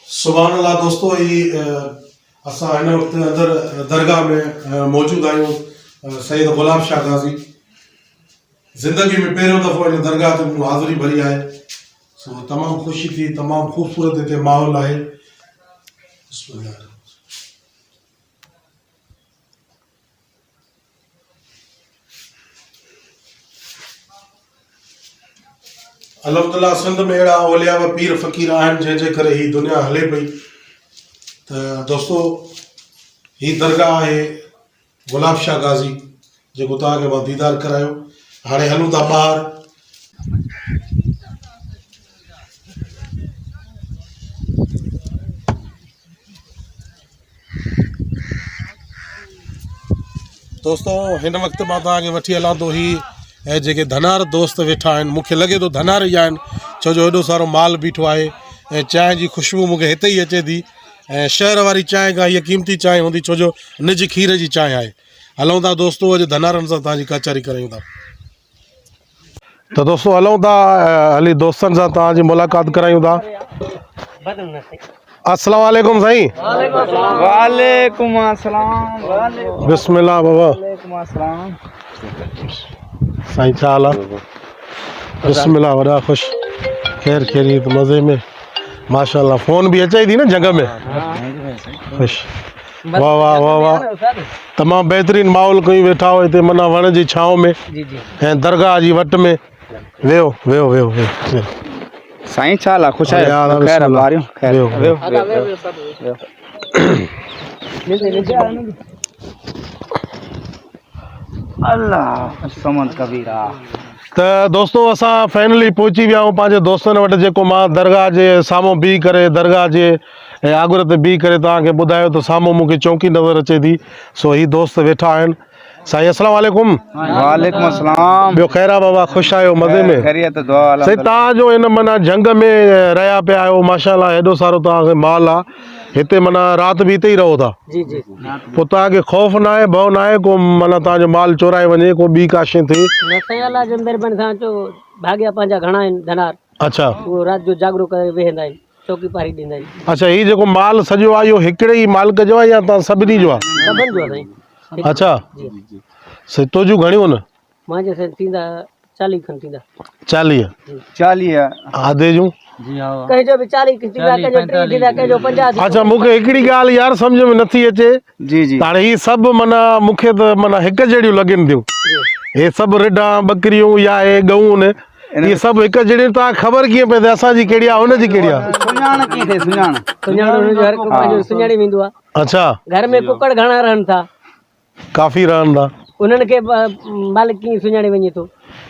सुभान अल्लाह दोस्तों, ये असां हिन वक्त अंदर दरगाह में मौजूद आहियूं। सैयद गुलाब शाह गाज़ी ज़िंदगी में पहिरियों दफ़ो इन दरगाह ते मूं हाज़िरी भरी आहे। सो तमामु ख़ुशी थी, तमामु ख़ूबसूरत हिते माहौल आहे। अल्हम्दुलिल्लाह सिंध में अहिड़ा औलिया व पीर फ़कीर आहिनि जंहिंजे करे ही दुनिया हले पई। त दोस्तों, ही दरगाह आहे गुलाब शाह गाज़ी जेको तव्हांखे मां दीदार करायो। हाणे हलूं था ॿाहिरि। दोस्तों, हिन वक़्तु मां तव्हांखे वठी हलां थो ही ऐं जेके धनार दोस्त वेठा आहिनि, मूंखे लॻे थो धनार ई आहिनि, छो जो हेॾो सारो माल बीठो आहे ऐं चांहि जी ख़ुशबू मूंखे हिते ई अचे थी। ऐं शहर वारी चांहि खां हीअ क़ीमती चांहि हूंदी, छो जो निज खीर जी चांहि आहे। हलूं था दोस्तों, अॼु धनारनि सां तव्हांजी कचहरी करियूं था। त दोस्तों हलूं था, हली दोस्तनि सां तव्हांजी मुलाक़ात करायूं था। अस्सलाम वालेकुम साईं। वालेकुम अस्सलाम। बिस्मिल्लाह बाबा। वालेकुम अस्सलाम। साईं छा हाल आहे? बिस्मिल्लाह, वॾा ख़ुशि, ख़ैर ख़ैरियत, मज़े में, माशाल्लाह। फ़ोन भी अचे थी न जगह में। ख़ुशि, वाह वाह वाह वाह, तमामु बहितरीन माहौल कई वेठा हो हिते, माना वण जी छांव में ऐं दरगाह जी वट में। वेहो वेहो वेहो वेहो। साईं छा हाल आहे? ख़ुशि आहियो? ख़ैर बारियूं ख़ैर। अल्लाह समद कबीरा। त दोस्तों, असां फाइनली पहुची विया आहियूं पंहिंजे दोस्तनि वटि, जेको मां दरगाह जे साम्हूं बीह करे, दरगाह जे आगुर ते बीह करे तव्हांखे ॿुधायो त साम्हूं मूंखे चौकी नज़र अचे थी। सो ही दोस्त वेठा आहिनि। साईं अस्सलाम वालेकुम। वालेकुम अस्सलाम। ॿियो ख़ैर आहे बाबा? ख़ुशि आहियो? मज़े में? ख़ैरियत दुआ। साईं तव्हांजो हिन माना जंग में रहिया पिया आहियो, माशाल्लाह हेॾो सारो तव्हांखे माल आहे हिते, माना राति बि हिते ई रहो था? जी जी। पोइ तव्हांखे ख़ौफ़ न आहे, भउ न आहे को माना तव्हांजो माल चोराए वञे, को ॿी का शइ थिए? न साईं, अल्लाह जे महिरबानी सां चो भाॻिया पंहिंजा घणा आहिनि धनार। अच्छा, उहो राति जो जागरो करे वेहंदा आहिनि, चौकी पारी ॾींदा आहिनि। अच्छा, ही जेको माल सॼो आहे इहो हिकिड़े ई मालिक जो आहे या तव्हां सभिनी जो आहे? सभिनि जो आहे साईं। अच्छा, जी। सितो जूं घणियूं न? मुंहिंजे साईं थींदा 40 खनि थींदा। 40 आधे जूं? कंहिंजो बि 40 थींदा, कंहिंजो 30 थींदा, कंहिंजो 50। अच्छा, मूंखे हिकिड़ी ॻाल्हि यार सम्झ में नथी अचे। जी जी। हाणे ही सभु माना मूंखे त माना हिकु जहिड़ियूं लॻनि थियूं। हे सभु रिढा बकरियूं या हे गऊं न, ये सभु हिकु जहिड़ियूं। तव्हां ख़बर कीअं पए त असांजी कहिड़ी आहे हुनजी कहिड़ी आहे? सुञाण कीअं थिए? सुञाण हुनजो हर को पंहिंजो सुञाणी वेंदो आहे। अच्छा, घर में कुकड़ घणा रहनि था, काफ़ी रहनि था, उन्हनि खे मालिक कीअं सुञाणे वञे थो।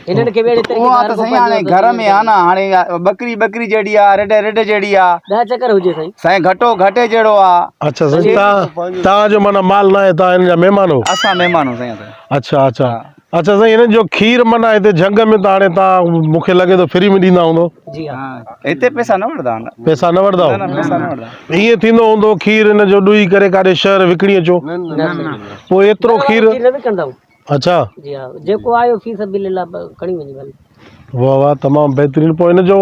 हिननि खे अहिड़े तरीक़े उहा त साईं हाणे घर में आहे न, हाणे बकरी जहिड़ी आहे, रिढ जहिड़ी आहे, 10 चकर हुजे साईं। साईं घटो घटे जहिड़ो आहे। अच्छा साईं, तव्हांजो माना माल न आहे, तव्हां हिन जा महिमान हो? असां महिमान हो साईं। अच्छा अच्छा। अच्छा साईं, हिननि जो खीर माना हिते जंग में त हाणे तव्हां मूंखे लॻे थो फ्री में ॾींदा हूंदो? जी हा। हिते पैसा न वठंदा आहिनि। पैसा न वठंदा न न पैसा न वठंदा। ईअं थींदो हूंदो खीर हिन जो ॾुई करे काॾे शहर विकिणी अचो? पोइ एतिरो खीर न विकिणंदा आहियूं। अच्छा जी हा, जेको आयो फी सबिलिल्लाह खणी वञे भले। वाह वाह, तमामु बहितरीन। पोइ हिन जो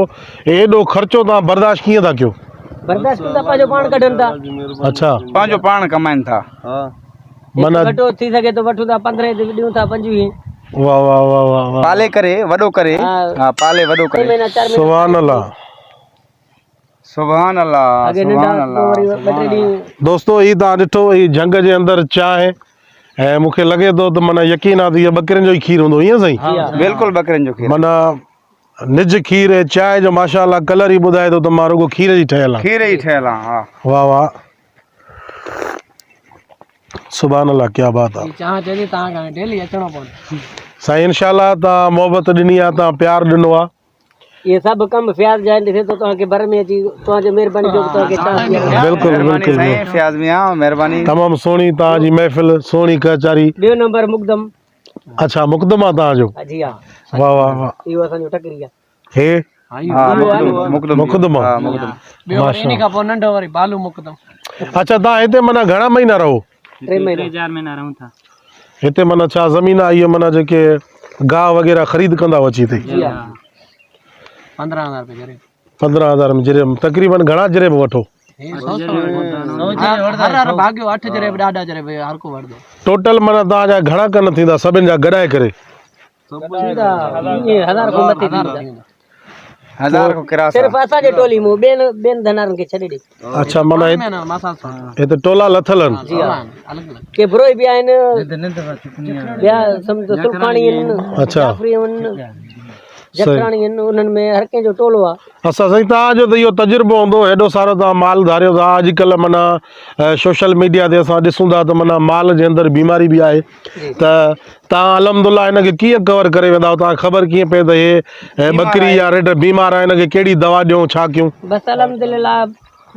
एॾो ख़र्चो तव्हां बर्दाश्त कीअं था कयो? बर्दाश्त कंदा, पंहिंजो पाण कढनि था। अच्छा, पंहिंजो पाण कमाइनि था। माना घटो थी सघे तो वठूं था 15 ते ॾियूं था 25। वाह वाह वाह वाह वाह, पाले करे वॾो करे। हा, पाले वॾो करे। सुभान अल्लाह सुभान अल्लाह सुभान अल्लाह। दोस्तों, ही तव्हां ॾिठो, ही जंग जे अंदरि चांहि, ऐं मूंखे लॻे थो त माना यकीन आहे त इहो बकरियुनि जो ई खीर हूंदो, ईअं साईं? बिल्कुलु बकरियुनि जो खीर, माना निज खीर ऐं चांहि जो माशाल्लाह कलर ई ॿुधाए थो त मां रुगो खीर जी ठहियल आहे। खीर ई ठहियल आहे। हा, वाह वाह, सुभान अल्लाह, क्या बात आहे। चाह चली तव्हां डेली अचणो पवंदो साईं। इंशाल्लाह तव्हां मोहबत ॾिनी आहे, तव्हां प्यार ॾिनो आहे। ये सब कम फ्याज जाए ॾिसे तो तव्हांखे बर में अची तव्हांजे महिरबानी जो तव्हांखे चाह। बिल्कुलु बिल्कुलु साईं, फ्याज मियां महिरबानी। तमामु सुहिणी तव्हांजी महफ़िल, सुहिणी कचहरी। ॿियो नंबर मुकदम। अच्छा, मुकदम आहे तव्हांजो? जी हा। वाह वाह वाह, इहो असांजो टकरी आहे। हे मुकदम मुकदम ॿियो इन खां पोइ नंढो वरी बालू मुकदम। अच्छा, तव्हां हिते माना घणा महीना रहो? 3 महीना 4 महीना रहूं था हिते। माना छा ज़मीन आहे इहे, माना जेके गाह वग़ैरह ख़रीद कंदा अची हिते? जी हाँ 15,000 रुपये जरे 15,000 में जरे तक़रीबन घणा जरे वठो? हर भाग्यो 8 जरे ॾाढा जरे हर को वठदो टोटल माना तव्हांजा घणा कन थींदा सभिनि जा गॾाए करे? 1000 को मथे थींदा 1000 को किराया सिर्फ असांजे टोली में ॿियनि धनारनि खे छॾे ॾे। अच्छा माना हिते टोला लथल आहिनि? जी हाँ के ब्रोई भी आहिनि ॿिया सम्झो सुल्खाणी आहिनि अच्छा जाफरी आहिनि जटराणी आहिनि उन्हनि में हर कंहिंजो टोलो आहे। अच्छा साईं तव्हांजो त इहो तजुर्बो हूंदो हेॾो सारो तव्हां माल धारियो था अॼुकल्ह माना सोशल मीडिया ते असां ॾिसूं था त माना माल जे अंदरि बीमारी बि आहे त तव्हां अलहमदुल्ला हिनखे कीअं कवर करे वेंदा ख़बर कीअं पए त हे बकरी या रेड बीमार आहे हिनखे कहिड़ी दवा ॾियूं छा कयूं? बस अल्हम्दुलिल्लाह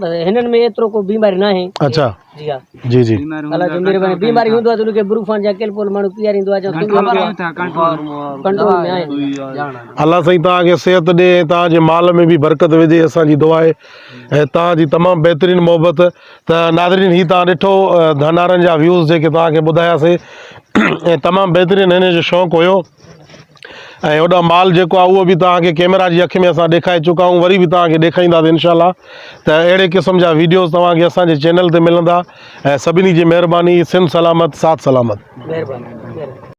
हिननि में एतिरो को बीमारी न आहे। अच्छा जी हाँ जी जी अल्लाह जो महिरबानी बीमारी हूंदो आहे त उनखे ब्रूफान जा केलपोल माण्हू पीआरींदो आहे कंट्रोल में आहे। अल्लाह साईं तव्हांखे सिहत ॾे तव्हांजे माल में बि बरकत विझे असांजी दुआ आहे ऐं तव्हांजी तमामु बहितरीनु मोहबत त नाज़रीन हीअ तव्हां ॾिठो धनारनि जा व्यूज़ जेके तव्हांखे ॿुधायासीं ऐं तमामु बहितरीनु हिन जो शौक़ु हुयो ऐं होॾा माल जेको आहे उहो बि तव्हांखे कैमरा जी अखि में असां ॾेखारे चुका आहियूं वरी बि तव्हांखे ॾेखारींदासीं इनशाला त अहिड़े क़िस्म जा वीडियोज़ तव्हांखे असांजे चैनल ते मिलंदा ऐं सभिनी जी महिरबानी सिंध सलामत साथ सलामत। महिरबानी।